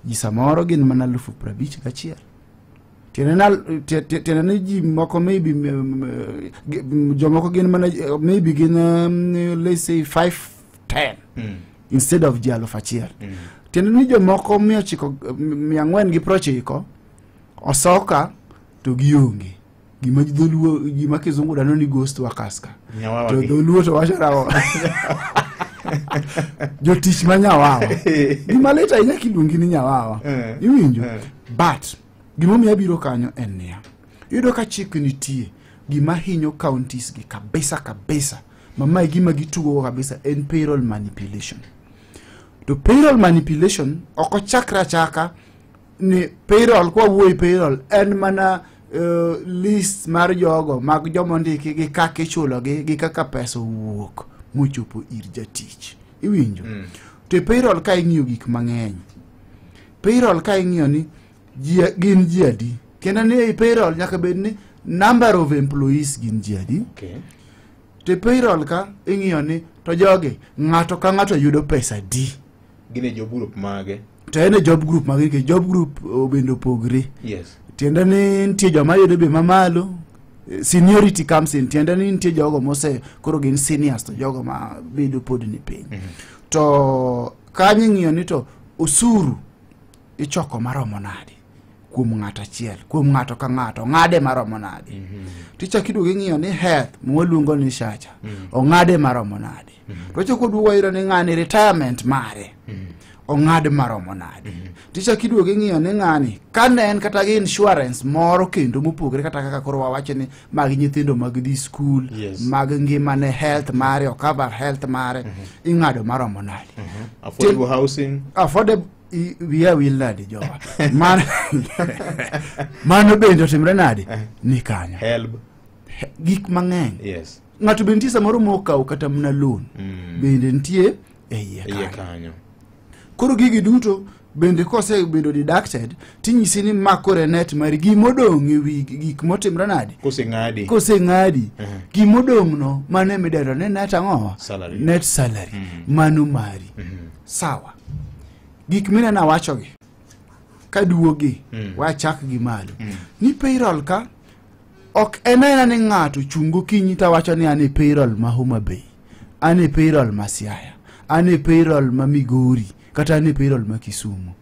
ji samoro gin mana 51,000. Tiene ji moko maybe jomoko gin mana maybe gin let's say 5-10 instead of ji 1,000. Tiene ni jomoko 490 osoka to gionge gima dholuo gima kizungu dano ni ghost wakaska to dholuo to wacharawo jotich manyawawa gima leta inya kiluongi ni nyawawa iwinjo but gima miya biro kanyo en niya yudo ka chik nitie gima hinyo counties gi kabisa mama gima gitugo kabisa en payroll manipulation. To payroll manipulation oko chaka ni payroll kwa wuoi payroll en mana list mar jogo mag jomondiki gi kaka ichulo gi kaka pesa wuok mochopo ir jatich iwinjo. To payroll ka ing'iyo gik mang'eny, payroll ka ing'iyo ni gin ji adi, kendo ni payroll nyaka bed ni number of employees gin ji adi. To payroll ka ing'iyo ni to joge ng'ato ka ng'ato yudo pesa di, gine job group mage, to ene job group mage ke job group obendo pogre. Yes. Tiende ni nitie joma yudo be mamalo, seniority comes in. Tiende ni nitie jogo mose koro gin seniors to jogo ma bedo pod ni piny. To kanyo ng'iyo ni to osuru ichoko maromo nade kuom ng'ato achiel, kuom ng'ato ka ng'ato ng'ade maromo nade. Ticha kiduogo ng'iyo ni health mwaluongo ni SHA ong'ade maromo nade. To choko duogo iro ni ng'ani retirement mare ong'ad maromo nade. Ticha kiduogo ng'iyo ni ng'ani kane en kata gi insurance moro kendo mopogre kata kaka koro wawacho ni mag nyithindo mag di school, mag ngimane health mare o cover health mare ing'ado maromo nade. Affordable housing, affordable wiya wil nade jowa mano bende otimre nade ni kanyo help gik mang'eny. Yes. Ng'ato bende nitie samoro mokaw kata mna loan bende nitie e iye kanyo. Koro gigi duto bende kose bedo deducted tinyisi ni makore net mari gimodong' e wi gik motimre nade kose ng'adi gimodong' no mane midendo ne net ang'owa net salary mano mari. Sawa, gik minena wachogi kaduogi wachak gi malo ni payroll ka ok enena ni ng'ato chungo kinyi ta wacho ni ane payroll ma Homa Bay, ane payroll ma Siaya, ane payroll ma Migori kata ane payroll ma Kisumu.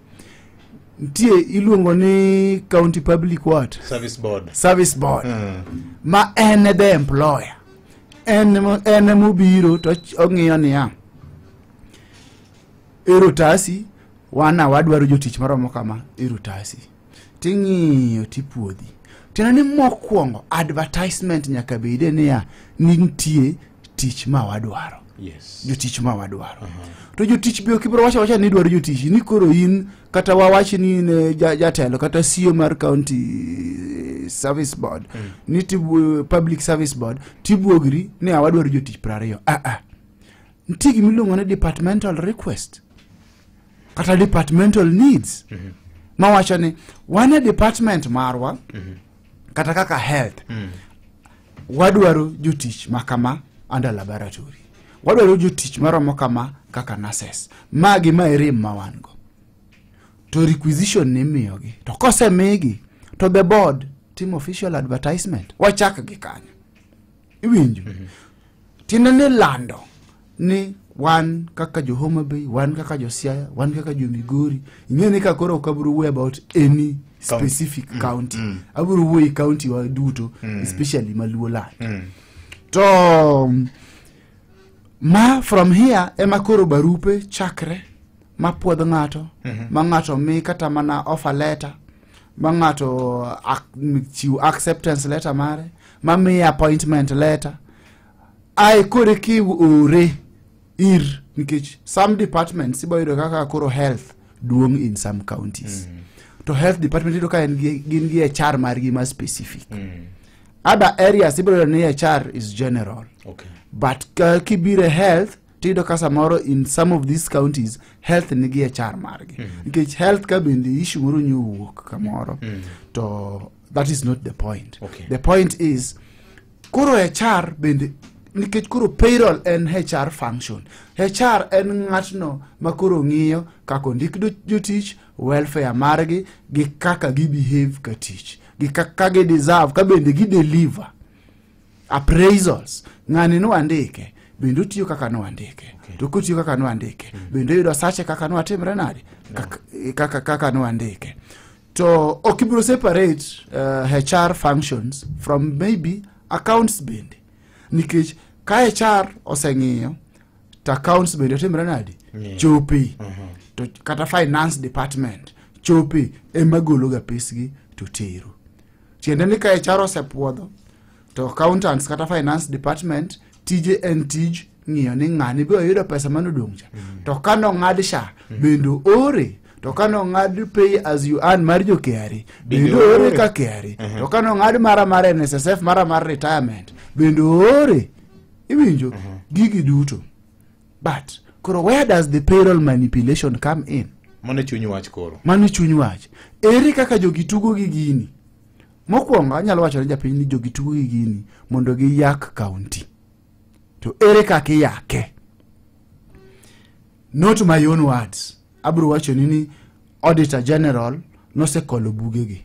Ntie iluongo ni county public what service board ma ene the employer ene mobiro to ong'iyo niya erotasi wana wadwaro jotich maromo kama erotasi ting'iyo tipuodhi. Tena ni mokwongo advertisement nyaka bede niya nitie tich ma wadwaro. Jotich ma wadwaro. To jotich bio kibro wacha ni dwaro jotich ni koro in kata wawachi ni jatelo kata CEO mar county service board ni public service board tibuogri ni awadwaro jotich 20. Nitie gimiluongo ni departmental request kata departmental needs. Ma wacho ni wane department marwa kata kaka health wadwaro jotich makama under laboratory, wadwaro jotich maromo kama kaka nurses magi ma erim mawango. To requisition ni miyogi to kose migi to the board team official advertisement wachak gi kanyo iwinjo. Tiende ni lando ni wan kaka jo Homa Bay, wan kaka jo Siaya, wan kaka jo Migori. Ing'eni ka koro kaburu way about any specific county. Aburu way county wa duto especially Maluo land. To ma from here ema koro barupe chakre ma puodho ng'ato ma ng'ato mi kata mana offer letter ma ng'ato chiw acceptance letter mare ma mi appointment letter ai kore ki ore ir nikech some departments iboyudo kaka koro health duong in some counties. To health department ido ka gin gi HR margi ma specific. Other areas iboyudo ni HR is general. But kibire health tido ka samoro in some of these counties health nigi HR margi. Nikech health ka bende issue moro nyuok kamoro. To that is not the point. The point is koro HR bende nikech koro payroll en HR function. HR en ng'atno makoro ng'iyo kako ndik jotich, welfare margi, gi kaka gi behave ka tich, gi kaka gi deserve, ka bende gi deliver appraisals. Ng'ani no andike bende otiyo kaka no andike, to kotiyo kaka no andike bende yudo sache kaka no atimre nade, kaka no andike. To okibro separate HR functions from maybe accounts bende, nikech ka HR oseng'iyo to accounts bende otimre nade, chopi. To kata finance department chopi ema gologa pesgi to tero. Tiende ni ka HR osepuodho to accountants kata finance department tije en tij ng'iyo ni ng'ani be oyudo pesa manodong' cha, to kano ng'ad sha bendo ore, to kano ng'ad pay as you earn mar jo KRA bendo ore ka KRA, to kano ng'ad mara NSSF mara retirement bendo ore. Iwinjo gigi duto. But koro where does the payroll manipulation come in? Mane chuny wach koro. Mane chuny wach. Ere kaka jogi tugo gi gini. Mokwongo anyalo wacho ne japiny ni jogi tugo gi gini mondo gi yak county. To ere kaka yake? Not my own words. Abro wacho ni Auditor General no se kolo bugegi.